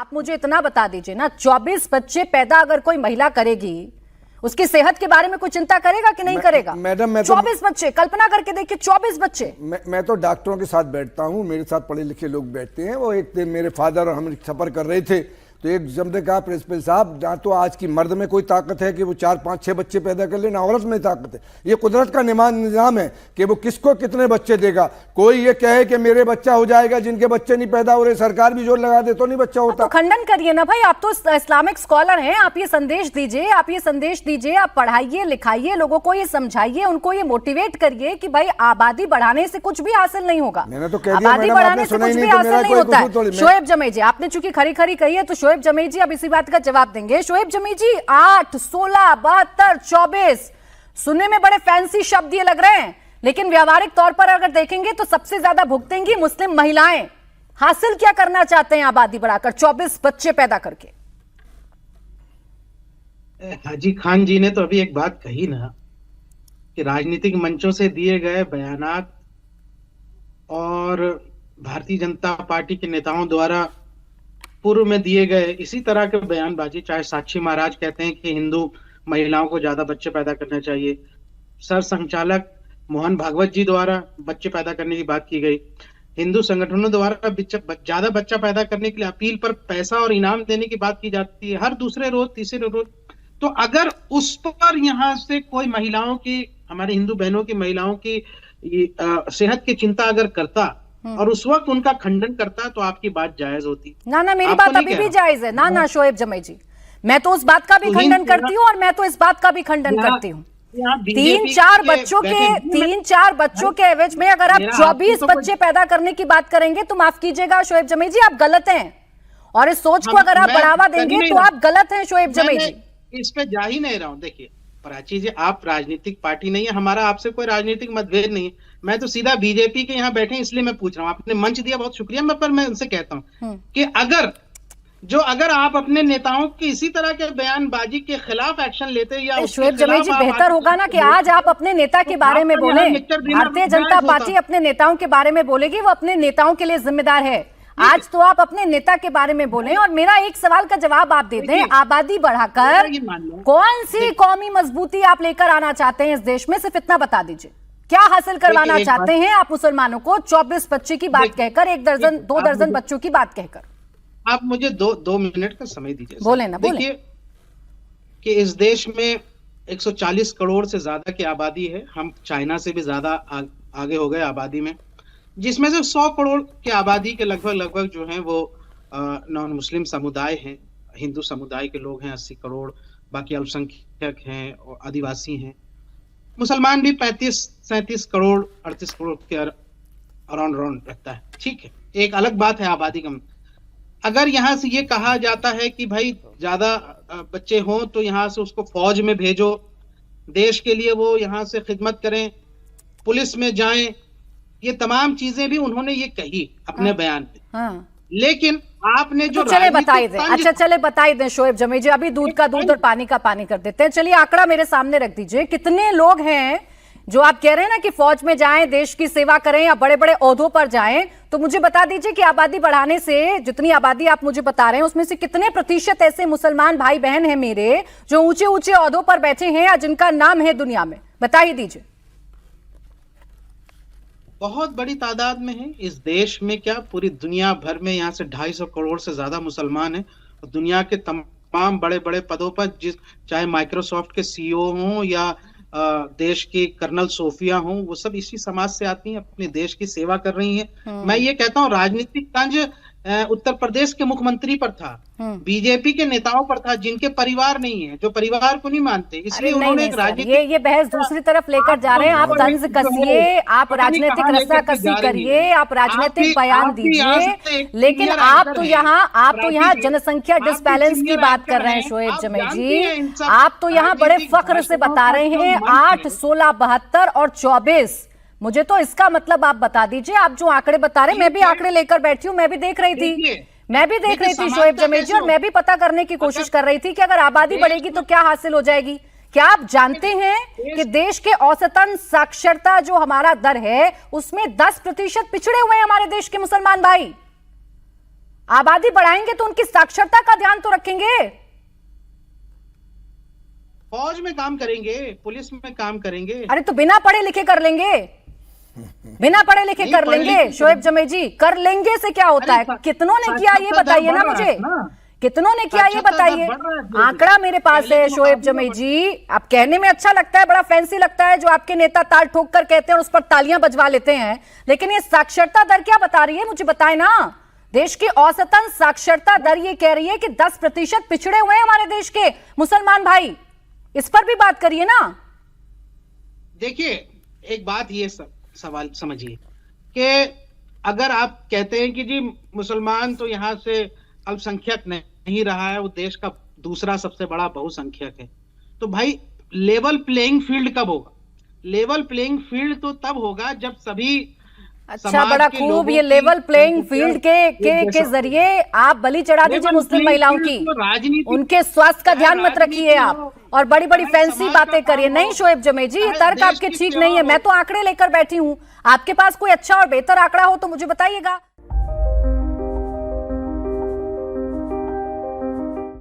आप मुझे इतना बता दीजिए ना, 24 बच्चे पैदा अगर कोई महिला करेगी, उसकी सेहत के बारे में कोई चिंता करेगा कि नहीं करेगा? मैडम, मैं 24 बच्चे, कल्पना करके देखिए, 24 बच्चे। मैं तो डॉक्टरों के साथ बैठता हूं, मेरे साथ पढ़े लिखे लोग बैठते हैं। वो एक दिन मेरे फादर और हम सफर कर रहे थे, तो एक जब ने कहा प्रिंसिपल साहब, ना तो आज की मर्द में कोई ताकत है कि वो 4, 5, 6 बच्चे पैदा कर ले, ना औरत में ताकत है। ये कुदरत का निजाम है कि वो किसको कितने बच्चे देगा। कोई ये कहे कि मेरे बच्चा हो जाएगा, जिनके बच्चे नहीं पैदा हो रहे, सरकार भी जोर लगा दे तो नहीं बच्चा होता। तो खंडन करिए ना भाई, आप तो इस्लामिक स्कॉलर हैं, आप ये संदेश दीजिए, आप ये संदेश दीजिए, आप पढ़ाइए लिखाइए, लोगों को ये समझाइए, उनको ये मोटिवेट करिए कि भाई आबादी बढ़ाने से कुछ भी हासिल नहीं होगा। मैंने तो कह दिया, आबादी बढ़ाने से कुछ भी हासिल नहीं होता है। शोएब जमी जी, आपने चूंकि खरी खरी कही है, तो शोएब जमी जी अब इसी बात का जवाब देंगे। शोएब जमी जी, 8, 16, 72, 24 सुनने में बड़े फैंसी शब्द ये लग रहे हैं, लेकिन व्यावहारिक तौर पर अगर देखेंगे तो सबसे ज्यादा भुगतेंगी मुस्लिम महिलाएं। हासिल क्या करना चाहते हैं आबादी बढ़ाकर, 24 बच्चे पैदा करके? हाजी खान जी ने तो अभी एक बात कही ना कि राजनीतिक मंचों से दिए गए बयानात और भारतीय जनता पार्टी के नेताओं द्वारा पूर्व में दिए गए इसी तरह के बयानबाजी, चाहे साक्षी महाराज कहते हैं कि हिंदू महिलाओं को ज्यादा बच्चे पैदा करना चाहिए, सर संचालक मोहन भागवत जी द्वारा बच्चे पैदा करने की बात की गई, हिंदू संगठनों द्वारा ज्यादा बच्चा पैदा करने के लिए अपील पर पैसा और इनाम देने की बात की जाती है हर दूसरे रोज तीसरे रोज। तो अगर उस पर यहाँ से कोई महिलाओं की, हमारे हिंदू बहनों की, महिलाओं की सेहत की चिंता अगर करता और उस वक्त उनका खंडन करता तो आपकी बात जायज होती। ना मेरी बात अभी भी जायज है ना शोएब जमी जी, मैं तो उस बात का भी खंडन करती हूँ और मैं तो इस बात का भी खंडन करती हूँ। 3-4 बच्चों के एवज में अगर आप 24 बच्चे पैदा करने की बात करेंगे तो माफ कीजिएगा शोएब जमी जी, आप गलत हैं, और इस सोच को अगर आप बढ़ावा देंगे तो आप गलत हैं शोएब जमी जी। इस पे जा ही नहीं रहा हूँ। देखिए प्राची जी, आप राजनीतिक पार्टी नहीं है, हमारा आपसे कोई राजनीतिक मतभेद नहीं है, मैं तो सीधा बीजेपी के यहाँ बैठे इसलिए मैं पूछ रहा हूँ। आपने मंच दिया, बहुत शुक्रिया, पर मैं उनसे कहता हूँ कि अगर आप अपने नेताओं की इसी तरह के बयानबाजी के खिलाफ एक्शन लेते या शोएब जमी जी, बेहतर होगा ना कि आज आप अपने नेता के बारे में बोले। भारतीय जनता पार्टी अपने नेताओं के बारे में बोलेगी, वो अपने नेताओं के लिए जिम्मेदार है। आज तो आप अपने नेता के बारे में बोलें और मेरा एक सवाल का जवाब आप दे दें। आबादी बढ़ाकर कौन सी कौमी मजबूती आप लेकर आना चाहते हैं इस देश में, सिर्फ इतना बता दीजिए। क्या हासिल करवाना चाहते हैं आप मुसलमानों को 24 बच्चे की बात कहकर, 1 दर्जन 2 दर्जन बच्चों की बात कहकर? आप मुझे दो मिनट का समय दीजिए। बोले ना, बोले। देखिए कि इस देश में 140 करोड़ से ज्यादा की आबादी है, हम चाइना से भी ज्यादा आगे हो गए आबादी में, जिसमें से 100 करोड़ की आबादी के लगभग जो है वो नॉन मुस्लिम समुदाय हैं, हिंदू समुदाय के लोग हैं 80 करोड़, बाकी अल्पसंख्यक हैं और आदिवासी हैं। मुसलमान भी 35-37 करोड़ 38 करोड़ के अराउंड रखता है। ठीक है, एक अलग बात है आबादी कम। अगर यहाँ से ये कहा जाता है कि भाई ज्यादा बच्चे हों तो यहाँ से उसको फौज में भेजो, देश के लिए वो यहाँ से खिदमत करें, पुलिस में जाएं, ये तमाम चीजें भी उन्होंने ये कही अपने बयान में। लेकिन आपने जो तो चले बताई दें, अच्छा चले बताई दें शोएब जमी जी, अभी दूध का दूध और पानी का पानी कर देते हैं। चलिए आंकड़ा मेरे सामने रख दीजिए, कितने लोग हैं जो आप कह रहे हैं ना कि फौज में जाएं, देश की सेवा करें या बड़े बड़े ओहदों पर जाएं, तो मुझे बता दीजिए कि आबादी बढ़ाने से, जितनी आबादी आप मुझे बता रहे हैं उसमें से कितने प्रतिशत ऐसे मुसलमान भाई बहन हैं मेरे जो ऊंचे ऊंचे ओहदों पर बैठे हैं या जिनका नाम है दुनिया में, बता ही दीजिए। बहुत बड़ी तादाद में है इस देश में, क्या पूरी दुनिया भर में यहाँ से 250 करोड़ से ज्यादा मुसलमान हैं। और दुनिया के तमाम बड़े बड़े पदों पर, चाहे माइक्रोसॉफ्ट के सीईओ हों या देश की कर्नल सोफिया हों, वो सब इसी समाज से आती हैं, अपने देश की सेवा कर रही हैं। मैं ये कहता हूँ राजनीतिक तंज उत्तर प्रदेश के मुख्यमंत्री पर था, बीजेपी के नेताओं पर था, जिनके परिवार नहीं है, जो परिवार को नहीं मानते, इसलिए उन्होंने एक राजनीतिक ये बहस दूसरी तरफ लेकर जा रहे हैं। आप तंज कसिए, आप राजनीतिक रस्साकसी करिए, आप राजनीतिक बयान दीजिए, लेकिन आप तो यहाँ जनसंख्या डिसबैलेंस की बात कर रहे हैं शोएब जमी जी। आप तो यहाँ बड़े फख्र से बता रहे हैं 8, 16, 72 और 24। मुझे तो इसका मतलब आप बता दीजिए। आप जो आंकड़े बता रहे हैं, मैं भी आंकड़े लेकर बैठी हूँ, मैं भी देख रही थी शोएब जमी जी, और मैं भी पता करने की कोशिश कर रही थी कि अगर आबादी बढ़ेगी तो क्या हासिल हो जाएगी। क्या आप जानते हैं कि देश के औसतन साक्षरता जो हमारा दर है उसमें 10% पिछड़े हुए हैं हमारे देश के मुसलमान भाई। आबादी बढ़ाएंगे तो उनकी साक्षरता का ध्यान तो रखेंगे। फौज में काम करेंगे, पुलिस में काम करेंगे। अरे तो बिना पढ़े लिखे कर लेंगे, बिना पढ़े लिखे कर लेंगे शोएब जमे जी, कर लेंगे से क्या होता है? कितनों ने किया ये बताइए ना मुझे, कितनों ने किया ये बताइए। आंकड़ा मेरे पास है शोएब जमे जी, आप कहने में अच्छा लगता है, बड़ा फैंसी लगता है जो आपके नेता ताल ठोक कर कहते हैं और उस पर तालियां बजवा लेते हैं, लेकिन ये साक्षरता दर क्या बता रही है मुझे बताएं ना। देश की औसतन साक्षरता दर ये कह रही है कि 10% पिछड़े हुए हैं हमारे देश के मुसलमान भाई, इस पर भी बात करिए ना। देखिए एक बात ये सवाल समझिए कि अगर आप कहते हैं कि जी मुसलमान तो यहाँ से अल्पसंख्यक नहीं रहा है, वो देश का दूसरा सबसे बड़ा बहुसंख्यक है, तो भाई लेवल प्लेइंग फील्ड कब होगा? लेवल प्लेइंग फील्ड तो तब होगा जब सभी अच्छा, बड़ा खूब। ये लेवल प्लेइंग फील्ड के जरिए आप बलि चढ़ा दीजिए मुस्लिम महिलाओं की, उनके स्वास्थ्य का ध्यान मत रखिए आप और बड़ी बड़ी फैंसी बातें करिए। नहीं शोएब जमे जी, ये तर्क आपके ठीक नहीं है। मैं तो आंकड़े लेकर बैठी हूं, आपके पास कोई अच्छा और बेहतर आंकड़ा हो तो मुझे बताइएगा।